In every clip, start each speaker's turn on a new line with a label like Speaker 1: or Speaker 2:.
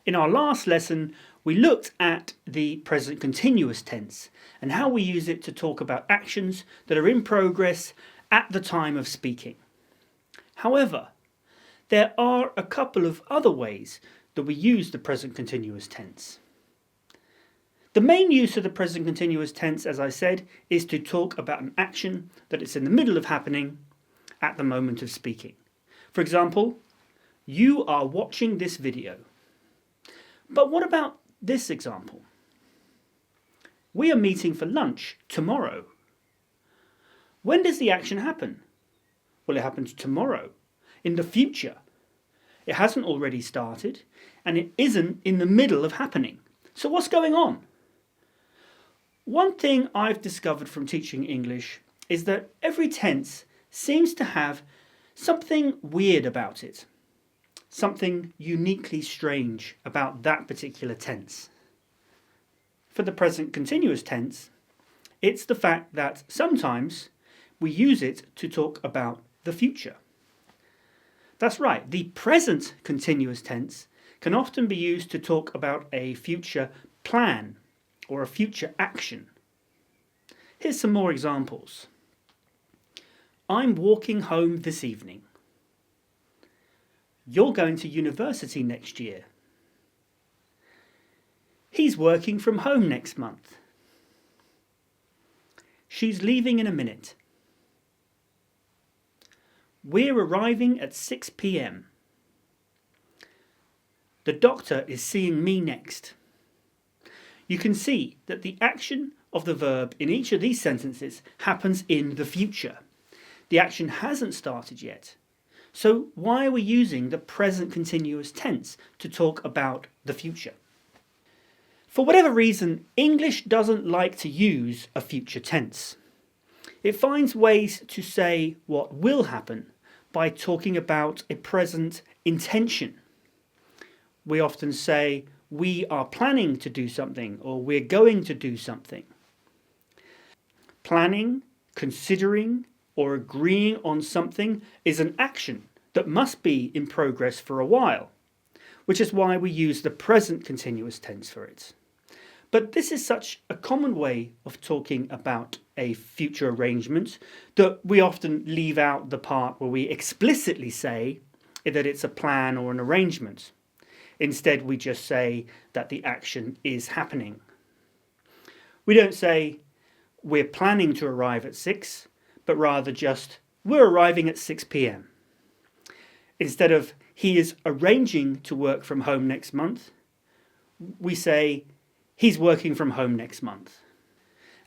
Speaker 1: In our last lesson, we looked at the present continuous tense and how we use it to talk about actions that are in progress at the time of speaking. However, there are a couple of other ways that we use the present continuous tense. The main use of the present continuous tense, as I said, is to talk about an action that is in the middle of happening at the moment of speaking. For example, you are watching this video. But what about this example? We are meeting for lunch tomorrow. When does the action happen? Well, it happens tomorrow, in the future. It hasn't already started, and it isn't in the middle of happening. So what's going on? One thing I've discovered from teaching English is that every tense seems to have something weird about it. Something uniquely strange about that particular tense. For the present continuous tense, it's the fact that sometimes we use it to talk about the future. That's right, the present continuous tense can often be used to talk about a future plan or a future action. Here's some more examples. I'm walking home this evening. You're going to university next year. He's working from home next month. She's leaving in a minute. We're arriving at 6 p.m. The doctor is seeing me next. You can see that the action of the verb in each of these sentences happens in the future. The action hasn't started yet. So why are we using the present continuous tense to talk about the future? For whatever reason, English doesn't like to use a future tense. It finds ways to say what will happen by talking about a present intention. We often say, we are planning to do something, or we're going to do something. Planning, considering, or agreeing on something is an action that must be in progress for a while, which is why we use the present continuous tense for it. But this is such a common way of talking about a future arrangement that we often leave out the part where we explicitly say that it's a plan or an arrangement. Instead, we just say that the action is happening. We don't say we're planning to arrive at 6, but rather just we're arriving at 6 p.m. Instead of he is arranging to work from home next month, we say he's working from home next month.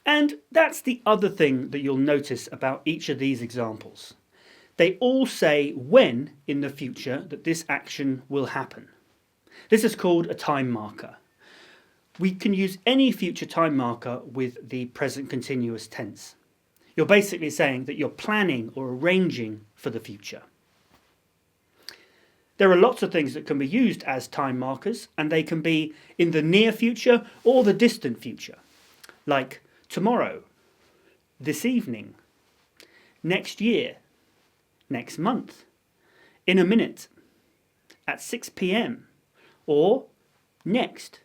Speaker 1: And that's the other thing that you'll notice about each of these examples. They all say when in the future that this action will happen. This is called a time marker. We can use any future time marker with the present continuous tense. You're basically saying that you're planning or arranging for the future. There are lots of things that can be used as time markers, and they can be in the near future or the distant future, like tomorrow, this evening, next year, next month, in a minute, at 6 p.m, or next.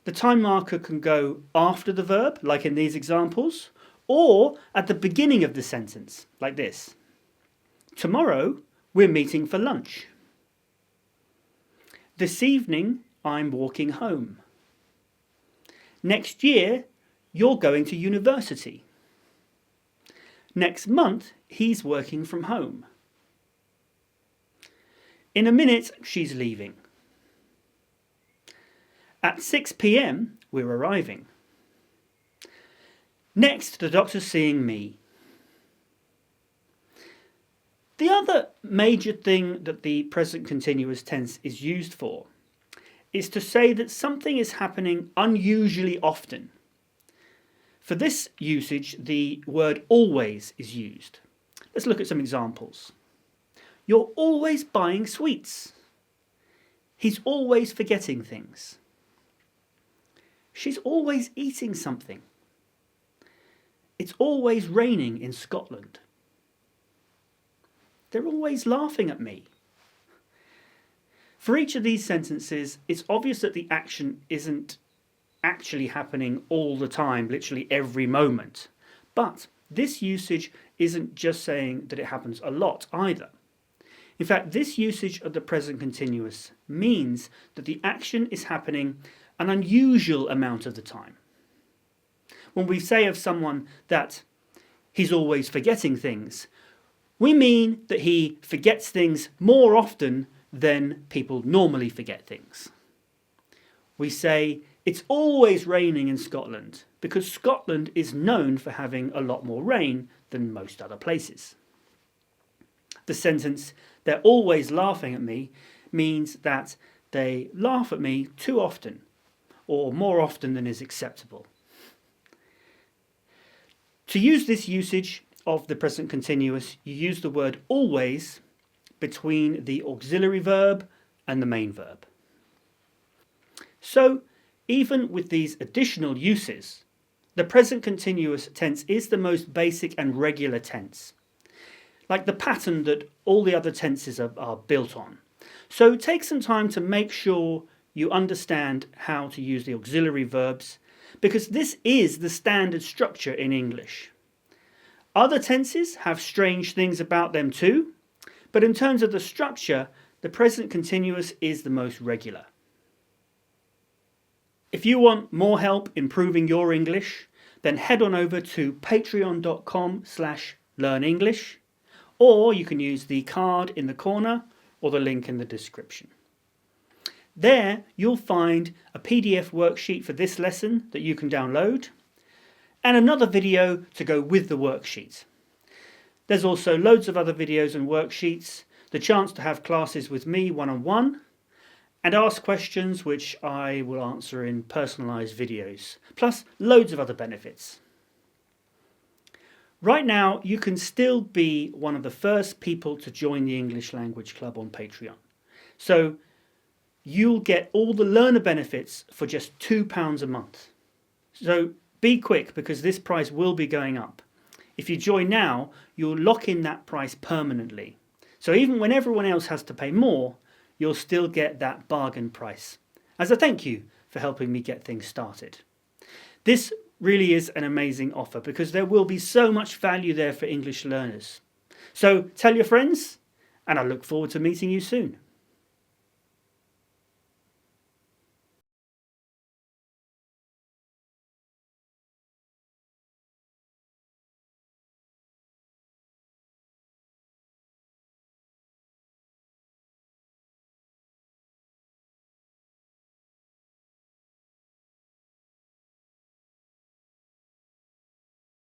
Speaker 1: The time marker can go after the verb, like in these examples, or at the beginning of the sentence, like this. Tomorrow, we're meeting for lunch. This evening, I'm walking home. Next year, you're going to university. Next month, he's working from home. In a minute, she's leaving. At 6 p.m, we're arriving. Next, the doctor's seeing me. The other major thing that the present continuous tense is used for is to say that something is happening unusually often. For this usage, the word always is used. Let's look at some examples. You're always buying sweets. He's always forgetting things. She's always eating something. It's always raining in Scotland. They're always laughing at me. For each of these sentences, it's obvious that the action isn't actually happening all the time, literally every moment. But this usage isn't just saying that it happens a lot either. In fact, this usage of the present continuous means that the action is happening an unusual amount of the time. When we say of someone that he's always forgetting things, we mean that he forgets things more often than people normally forget things. We say it's always raining in Scotland because Scotland is known for having a lot more rain than most other places. The sentence, they're always laughing at me, means that they laugh at me too often, or more often than is acceptable. To use this usage of the present continuous, you use the word always between the auxiliary verb and the main verb. So, even with these additional uses, the present continuous tense is the most basic and regular tense, like the pattern that all the other tenses are built on. So take some time to make sure you understand how to use the auxiliary verbs, because this is the standard structure in English. Other tenses have strange things about them too, but in terms of the structure, the present continuous is the most regular. If you want more help improving your English, then head on over to patreon.com/learnenglish, or you can use the card in the corner or the link in the description. There you'll find a PDF worksheet for this lesson that you can download, and another video to go with the worksheet. There's also loads of other videos and worksheets, the chance to have classes with me one-on-one, and ask questions which I will answer in personalised videos, plus loads of other benefits. Right now, you can still be one of the first people to join the English Language Club on Patreon. So you'll get all the learner benefits for just £2 a month. So be quick, because this price will be going up. If you join now, you'll lock in that price permanently. So even when everyone else has to pay more, you'll still get that bargain price as a thank you for helping me get things started. This really is an amazing offer because there will be so much value there for English learners. So tell your friends, and I look forward to meeting you soon.